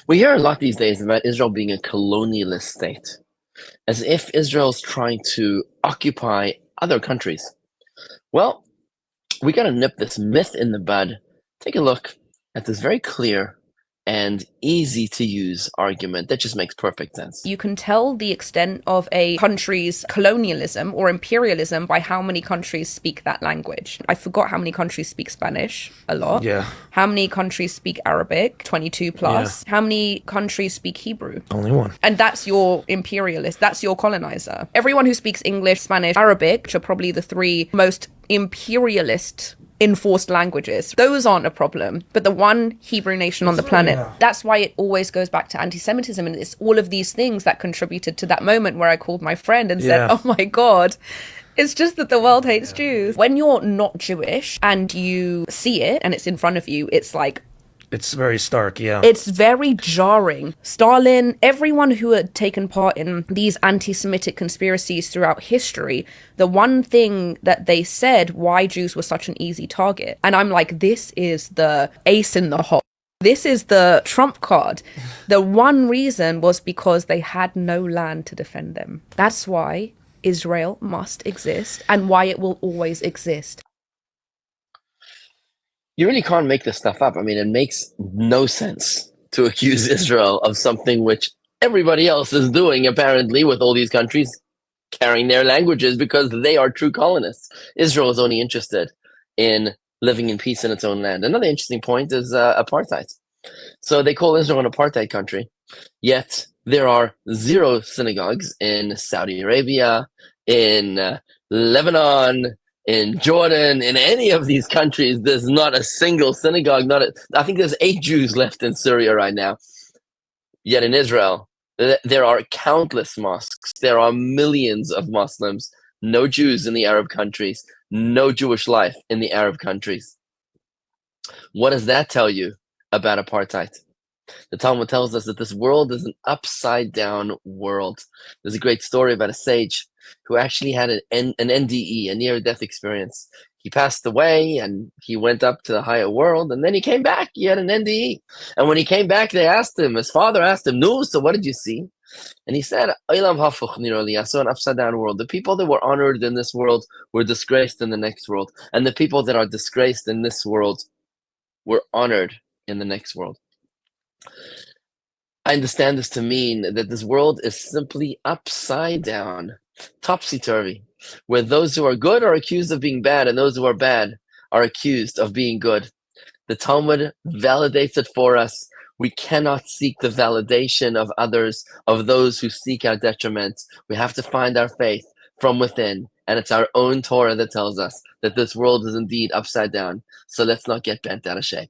We hear a lot these days about Israel being a colonialist state, as if Israel's trying to occupy other countries. Well, we got to nip this myth in the bud. Take a look at this very clear and easy to use argument that just makes perfect sense. You can tell the extent of a country's colonialism or imperialism by how many countries speak that language. I forgot how many countries speak Spanish, a lot. Yeah. How many countries speak Arabic, 22 plus. How many countries speak Hebrew? Only one. And that's your imperialist, that's your colonizer. Everyone who speaks English, Spanish, Arabic, which are probably the three most imperialist enforced languages, those aren't a problem. But the one Hebrew nation on the planet, that's why it always goes back to anti-Semitism. And it's all of these things that contributed to that moment where I called my friend and said, oh my God, it's just that the world hates Jews. When you're not Jewish and you see it and it's in front of you, it's like, it's very stark, yeah. It's very jarring. Stalin, everyone who had taken part in these anti-Semitic conspiracies throughout history, the one thing that they said why Jews were such an easy target. And I'm like, this is the ace in the hole. This is the trump card. The one reason was because they had no land to defend them. That's why Israel must exist and why it will always exist. You really can't make this stuff up. I mean, it makes no sense to accuse Israel of something which everybody else is doing, apparently, with all these countries carrying their languages because they are true colonists. Israel is only interested in living in peace in its own land. Another interesting point is apartheid. So they call Israel an apartheid country, yet there are 0 synagogues in Saudi Arabia, in Lebanon, in Jordan, in any of these countries. There's not a single synagogue. I think there's 8 Jews left in Syria right now. Yet in Israel, there are countless mosques. There are millions of Muslims. No Jews in the Arab countries. No Jewish life in the Arab countries. What does that tell you about apartheid? The Talmud tells us that this world is an upside down world. There's a great story about a sage who actually had an NDE, a near death experience. He passed away and he went up to the higher world, and then he came back. He had an NDE. And when he came back, they asked him, his father asked him, no, so what did you see? And he said, I saw an upside down world. The people that were honored in this world were disgraced in the next world. And the people that are disgraced in this world were honored in the next world. I understand this to mean that this world is simply upside down, topsy-turvy, where those who are good are accused of being bad and those who are bad are accused of being good. The Talmud validates it for us. We cannot seek the validation of others, of those who seek our detriment. We have to find our faith from within, and it's our own Torah that tells us that this world is indeed upside down. So let's not get bent out of shape.